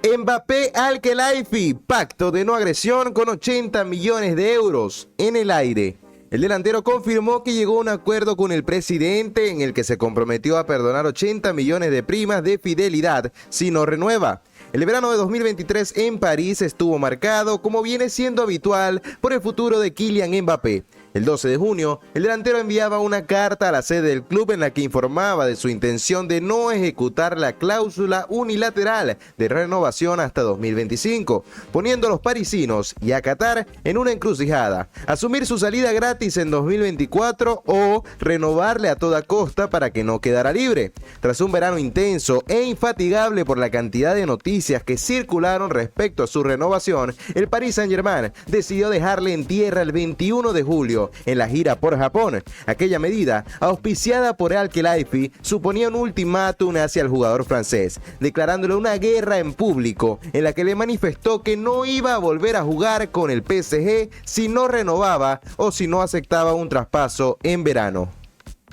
Mbappé al Khelaifi, pacto de no agresión con 80 millones de euros en el aire. El delantero confirmó que llegó a un acuerdo con el presidente en el que se comprometió a perdonar 80 millones de primas de fidelidad si no renueva. El verano de 2023 en París estuvo marcado, como viene siendo habitual, por el futuro de Kylian Mbappé. El 12 de junio, el delantero enviaba una carta a la sede del club en la que informaba de su intención de no ejecutar la cláusula unilateral de renovación hasta 2025, poniendo a los parisinos y a Qatar en una encrucijada: asumir su salida gratis en 2024 o renovarle a toda costa para que no quedara libre. Tras un verano intenso e infatigable por la cantidad de noticias que circularon respecto a su renovación, el Paris Saint-Germain decidió dejarle en tierra el 21 de julio en la gira por Japón. Aquella medida, auspiciada por Al Khelaifi, suponía un ultimátum hacia el jugador francés, declarándole una guerra en público, en la que le manifestó que no iba a volver a jugar con el PSG si no renovaba o si no aceptaba un traspaso en verano.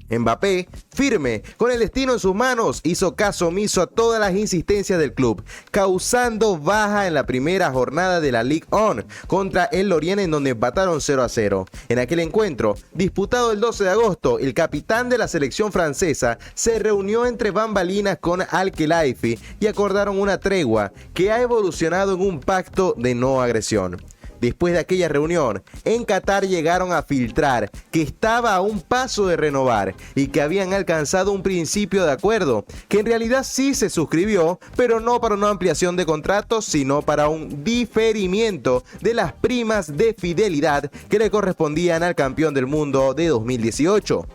Mbappé, firme, con el destino en sus manos, hizo caso omiso a todas las insistencias del club, causando baja en la primera jornada de la Ligue 1 contra el Lorient, en donde empataron 0-0. En aquel encuentro, disputado el 12 de agosto, el capitán de la selección francesa se reunió entre bambalinas con Al Khelaifi y acordaron una tregua que ha evolucionado en un pacto de no agresión. Después de aquella reunión, en Qatar llegaron a filtrar que estaba a un paso de renovar y que habían alcanzado un principio de acuerdo, que en realidad sí se suscribió, pero no para una ampliación de contratos, sino para un diferimiento de las primas de fidelidad que le correspondían al campeón del mundo de 2018.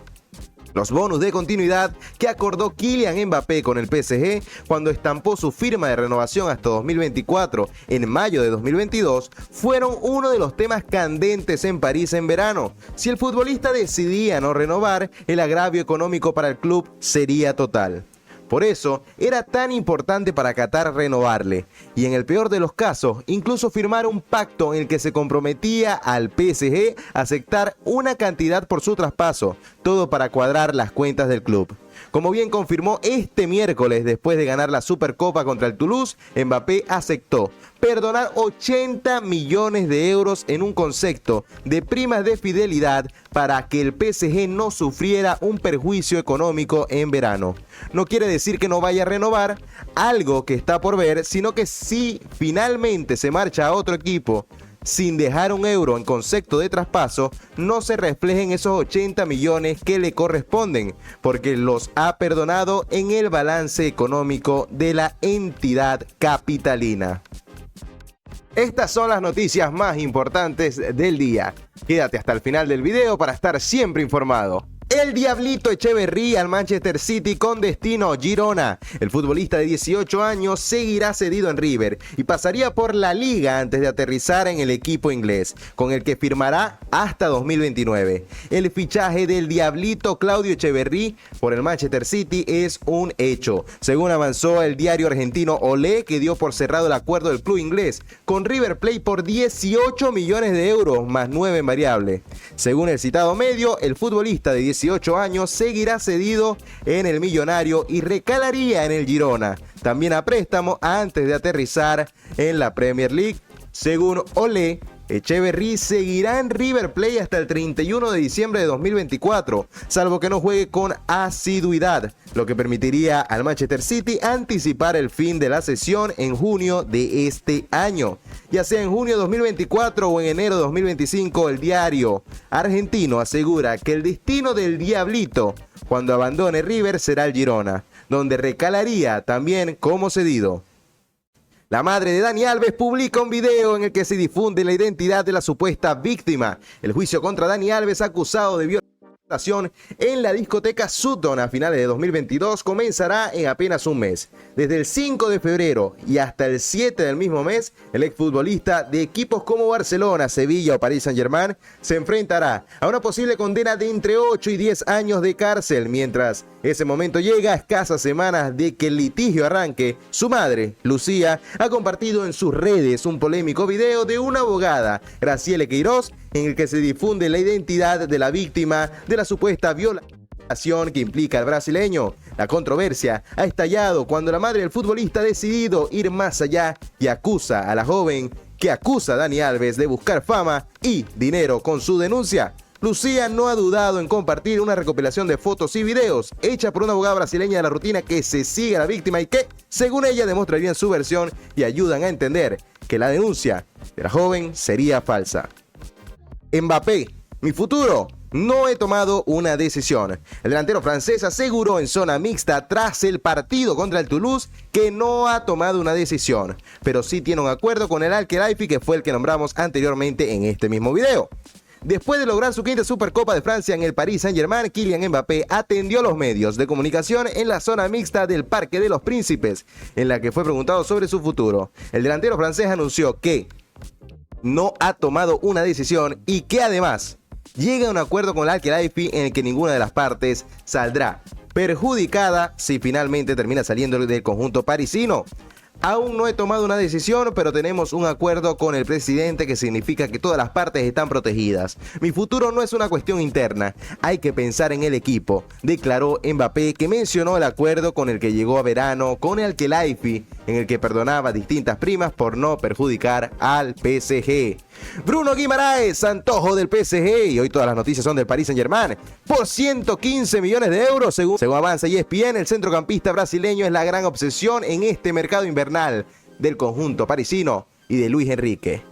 Los bonus de continuidad que acordó Kylian Mbappé con el PSG cuando estampó su firma de renovación hasta 2024 en mayo de 2022 fueron uno de los temas candentes en París en verano. Si el futbolista decidía no renovar, el agravio económico para el club sería total. Por eso, era tan importante para Qatar renovarle, y en el peor de los casos, incluso firmar un pacto en el que se comprometía al PSG a aceptar una cantidad por su traspaso, todo para cuadrar las cuentas del club. Como bien confirmó este miércoles después de ganar la Supercopa contra el Toulouse, Mbappé aceptó perdonar 80 millones de euros en un concepto de primas de fidelidad para que el PSG no sufriera un perjuicio económico en verano. No quiere decir que no vaya a renovar, algo que está por ver, sino que si finalmente se marcha a otro equipo sin dejar un euro en concepto de traspaso, no se reflejen esos 80 millones que le corresponden, porque los ha perdonado en el balance económico de la entidad capitalina. Estas son las noticias más importantes del día. Quédate hasta el final del video para estar siempre informado. El Diablito Echeverri al Manchester City con destino Girona. El futbolista de 18 años seguirá cedido en River y pasaría por la Liga antes de aterrizar en el equipo inglés, con el que firmará hasta 2029. El fichaje del Diablito Claudio Echeverri por el Manchester City es un hecho, según avanzó el diario argentino Olé, que dio por cerrado el acuerdo del club inglés con River Plate por 18 millones de euros más 9 en variable. Según el citado medio, el futbolista de 18 años seguirá cedido en el Millonario y recalaría en el Girona, también a préstamo antes de aterrizar en la Premier League. Según Olé, Echeverri seguirá en River Plate hasta el 31 de diciembre de 2024, salvo que no juegue con asiduidad, lo que permitiría al Manchester City anticipar el fin de la cesión en junio de este año. Ya sea en junio de 2024 o en enero de 2025, el diario argentino asegura que el destino del Diablito cuando abandone River será el Girona, donde recalaría también como cedido. La madre de Dani Alves publica un video en el que se difunde la identidad de la supuesta víctima. El juicio contra Dani Alves, acusado de violación en la discoteca Sutton a finales de 2022, comenzará en apenas un mes. Desde el 5 de febrero y hasta el 7 del mismo mes, el exfutbolista de equipos como Barcelona, Sevilla o Paris Saint-Germain se enfrentará a una posible condena de entre 8 y 10 años de cárcel. Mientras ese momento llega, a escasas semanas de que el litigio arranque, su madre, Lucía, ha compartido en sus redes un polémico video de una abogada, Graciela Queiroz, en el que se difunde la identidad de la víctima de la supuesta violación que implica al brasileño. La controversia ha estallado cuando la madre del futbolista ha decidido ir más allá y acusa a la joven que acusa a Dani Alves de buscar fama y dinero con su denuncia. Lucía no ha dudado en compartir una recopilación de fotos y videos hecha por una abogada brasileña de la rutina que se sigue a la víctima y que, según ella, demostrarían su versión y ayudan a entender que la denuncia de la joven sería falsa. Mbappé, mi futuro. No he tomado una decisión. El delantero francés aseguró en zona mixta tras el partido contra el Toulouse que no ha tomado una decisión, pero sí tiene un acuerdo con el Al-Khelaifi, que fue el que nombramos anteriormente en este mismo video. Después de lograr su quinta Supercopa de Francia en el Paris Saint-Germain, Kylian Mbappé atendió a los medios de comunicación en la zona mixta del Parque de los Príncipes, en la que fue preguntado sobre su futuro. El delantero francés anunció que no ha tomado una decisión y que además llega a un acuerdo con el Al-Khelaifi en el que ninguna de las partes saldrá perjudicada si finalmente termina saliendo del conjunto parisino. Aún no he tomado una decisión, pero tenemos un acuerdo con el presidente que significa que todas las partes están protegidas. Mi futuro no es una cuestión interna, hay que pensar en el equipo, declaró Mbappé, que mencionó el acuerdo con el que llegó a verano con el Al-Khelaifi, en el que perdonaba distintas primas por no perjudicar al PSG. Bruno Guimaraes, antojo del PSG, y hoy todas las noticias son del Paris Saint-Germain, por 115 millones de euros, según avanza ESPN. El centrocampista brasileño es la gran obsesión en este mercado invernal del conjunto parisino y de Luis Enrique.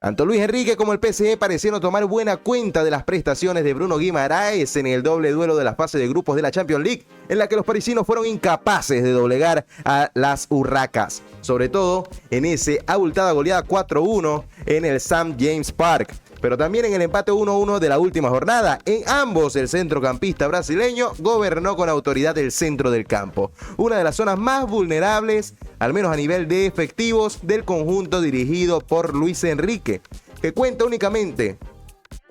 Tanto Luis Enrique como el PSG parecieron tomar buena cuenta de las prestaciones de Bruno Guimaraes en el doble duelo de la fase de grupos de la Champions League, en la que los parisinos fueron incapaces de doblegar a las urracas, sobre todo en esa abultada goleada 4-1 en el St. James Park, pero también en el empate 1-1 de la última jornada. En ambos, el centrocampista brasileño gobernó con autoridad el centro del campo, una de las zonas más vulnerables, al menos a nivel de efectivos, del conjunto dirigido por Luis Enrique, que cuenta únicamente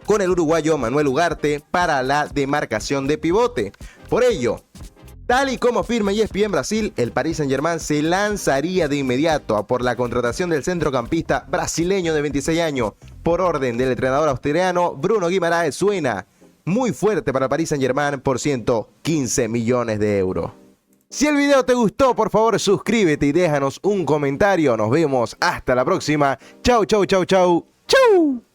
con el uruguayo Manuel Ugarte para la demarcación de pivote. Por ello, tal y como afirma ESPN Brasil, el Paris Saint-Germain se lanzaría de inmediato a por la contratación del centrocampista brasileño de 26 años. Por orden del entrenador australiano, Bruno Guimaraes suena muy fuerte para el Paris Saint-Germain por 115 millones de euros. Si el video te gustó, por favor suscríbete y déjanos un comentario. Nos vemos hasta la próxima. Chau, chau, chau, chau. Chau.